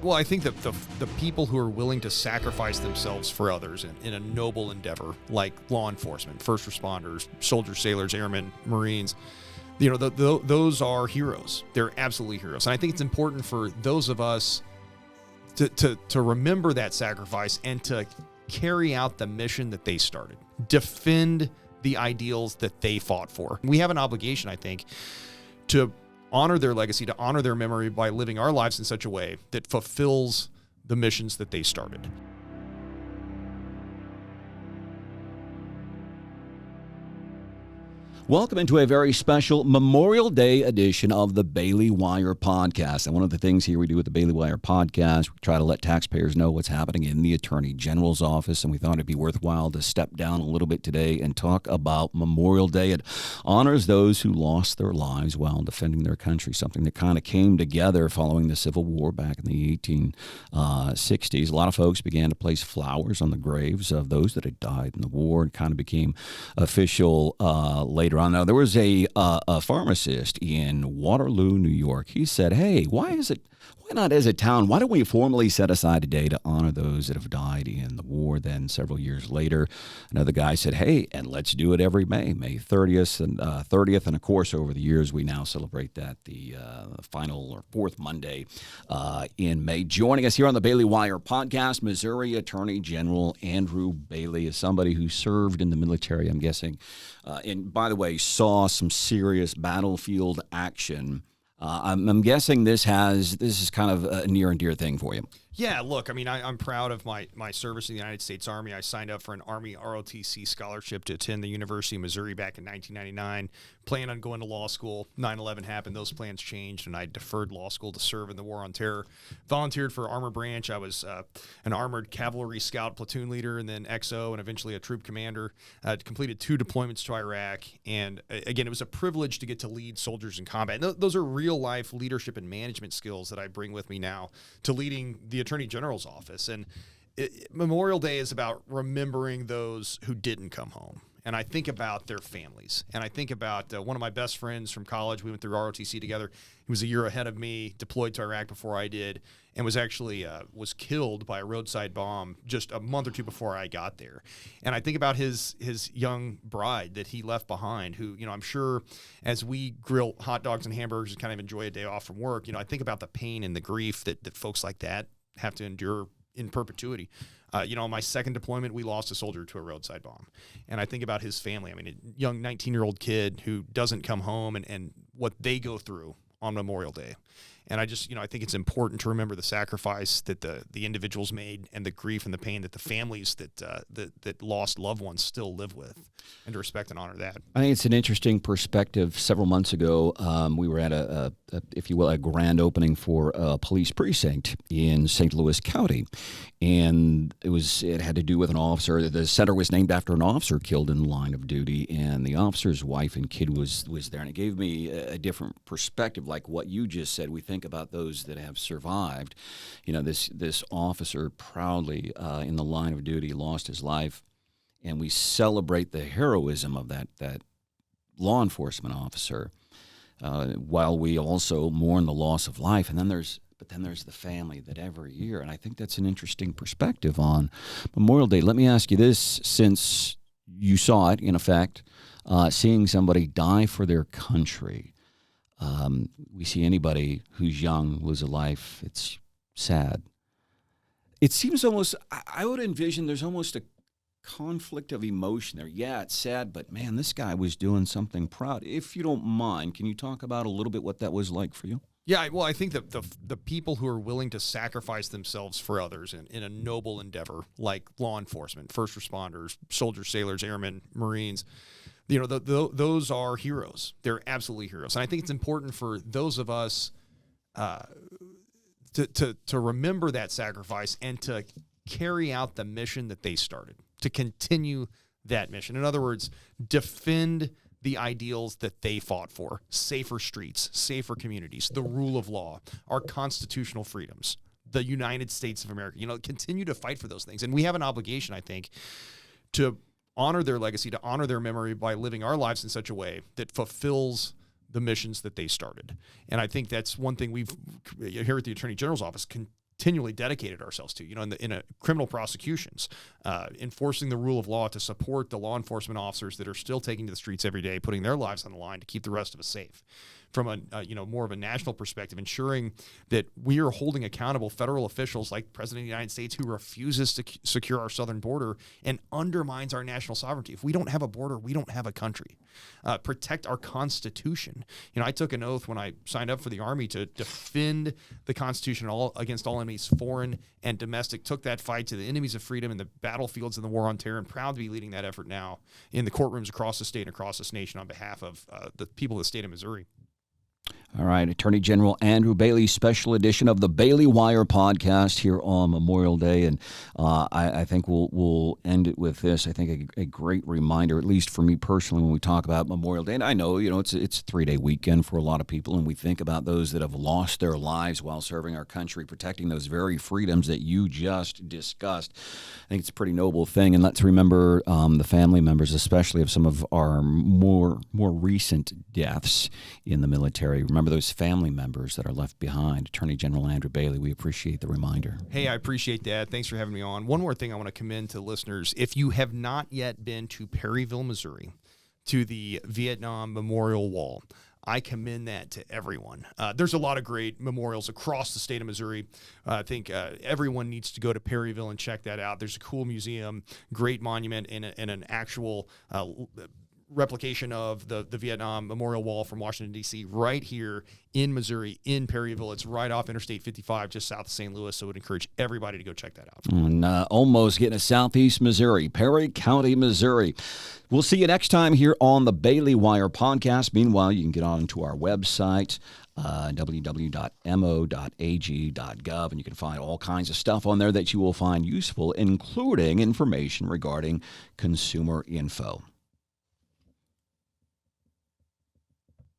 Well, I think that the people who are willing to sacrifice themselves for others in a noble endeavor, like law enforcement, first responders, soldiers, sailors, airmen, Marines, those are heroes. They're absolutely heroes. And I think it's important for those of us to remember that sacrifice and to carry out the mission that they started, defend the ideals that they fought for. We have an obligation, I think, to honor their legacy, to honor their memory by living our lives in such a way that fulfills the missions that they started. Welcome into a very special Memorial Day edition of the Bailey Wire Podcast. And one of the things here we do with the Bailey Wire Podcast, we try to let taxpayers know what's happening in the Attorney General's office. And we thought it'd be worthwhile to step down a little bit today and talk about Memorial Day. It honors those who lost their lives while defending their country, something that kind of came together following the Civil War back in the 1860s. A lot of folks began to place flowers on the graves of those that had died in the war. It kind of became official later on. Now, there was a pharmacist in Waterloo, New York. He said, hey, why not as a town, why don't we formally set aside a day to honor those that have died in the war? Then several years later, another guy said, hey, and let's do it every May 30th. And of course, over the years, we now celebrate that the final or fourth Monday in May. Joining us here on the Bailey Wire Podcast, Missouri Attorney General Andrew Bailey is somebody who served in the military, I'm guessing, and by the way, saw some serious battlefield action. I'm guessing this is kind of a near and dear thing for you. Yeah, look, I mean, I'm proud of my service in the United States Army. I signed up for an Army ROTC scholarship to attend the University of Missouri back in 1999. Planned on going to law school. 9/11 happened. Those plans changed, and I deferred law school to serve in the War on Terror. Volunteered for Armor Branch. I was an Armored Cavalry Scout platoon leader, and then XO, and eventually a troop commander. Completed 2 deployments to Iraq, and again, it was a privilege to get to lead soldiers in combat. And those are real-life leadership and management skills that I bring with me now to leading the Attorney General's office. And Memorial Day is about remembering those who didn't come home. And I think about their families. And I think about one of my best friends from college. We went through ROTC together. He was a year ahead of me, deployed to Iraq before I did, and was actually was killed by a roadside bomb just a month or two before I got there. And I think about his young bride that he left behind, who, I'm sure as we grill hot dogs and hamburgers and kind of enjoy a day off from work, I think about the pain and the grief that folks like that have to endure in perpetuity. On my second deployment, we lost a soldier to a roadside bomb. And I think about his family. I mean, a young 19-year-old kid who doesn't come home and what they go through on Memorial Day. And I just, I think it's important to remember the sacrifice that the individuals made and the grief and the pain that the families that lost loved ones still live with, and to respect and honor that. I think it's an interesting perspective. Several months ago, we were at a if you will, a grand opening for a police precinct in St. Louis County. And it had to do with an officer. The center was named after an officer killed in the line of duty, and the officer's wife and kid was there. And it gave me a different perspective, like what you just said. We think about those that have survived. This officer proudly in the line of duty lost his life, and we celebrate the heroism of that law enforcement officer, while we also mourn the loss of life. And then there's the family that every year, and I think that's an interesting perspective on Memorial Day. Let me ask you this, since you saw it, in effect, seeing somebody die for their country. We see anybody who's young lose a life. It's sad. It seems almost, I would envision there's almost a conflict of emotion there. Yeah, it's sad, but man, this guy was doing something proud. If you don't mind, can you talk about a little bit what that was like for you? Yeah, well, I think that the people who are willing to sacrifice themselves for others in a noble endeavor, like law enforcement, first responders, soldiers, sailors, airmen, Marines, those are heroes. They're absolutely heroes. And I think it's important for those of us to remember that sacrifice and to carry out the mission that they started, to continue that mission. In other words, defend the ideals that they fought for: safer streets, safer communities, the rule of law, our constitutional freedoms, the United States of America. Continue to fight for those things. And we have an obligation, I think, to honor their legacy, to honor their memory by living our lives in such a way that fulfills the missions that they started. And I think that's one thing we've, here at the Attorney General's office, continually dedicated ourselves to, in a criminal prosecutions, enforcing the rule of law to support the law enforcement officers that are still taking to the streets every day, putting their lives on the line to keep the rest of us safe. From a more of a national perspective, ensuring that we are holding accountable federal officials like the President of the United States, who refuses to secure our southern border and undermines our national sovereignty. If we don't have a border, we don't have a country. Protect our Constitution. I took an oath when I signed up for the Army to defend the Constitution against all enemies, foreign and domestic. Took that fight to the enemies of freedom in the battlefields in the war on terror, and proud to be leading that effort now in the courtrooms across the state and across this nation on behalf of the people of the state of Missouri. All right, Attorney General Andrew Bailey, special edition of the Bailey Wire podcast here on Memorial Day, and I think we'll end it with this. I think a great reminder, at least for me personally, when we talk about Memorial Day, and I know it's a 3-day weekend for a lot of people, and we think about those that have lost their lives while serving our country, protecting those very freedoms that you just discussed. I think it's a pretty noble thing, and let's remember the family members, especially of some of our more recent deaths in the military. Remember those family members that are left behind. Attorney General Andrew Bailey, we appreciate the reminder. Hey, I appreciate that. Thanks for having me on. One more thing I want to commend to listeners. If you have not yet been to Perryville, Missouri, to the Vietnam Memorial Wall, I commend that to everyone. There's a lot of great memorials across the state of Missouri. I think everyone needs to go to Perryville and check that out. There's a cool museum, great monument, and an actual replication of the Vietnam Memorial Wall from Washington, D.C. right here in Missouri, in Perryville. It's right off Interstate 55, just south of St. Louis, so I would encourage everybody to go check that out. And almost getting to southeast Missouri, Perry County, Missouri. We'll see you next time here on the Bailey Wire podcast. Meanwhile, you can get on to our website, www.mo.ag.gov, and you can find all kinds of stuff on there that you will find useful, including information regarding consumer info.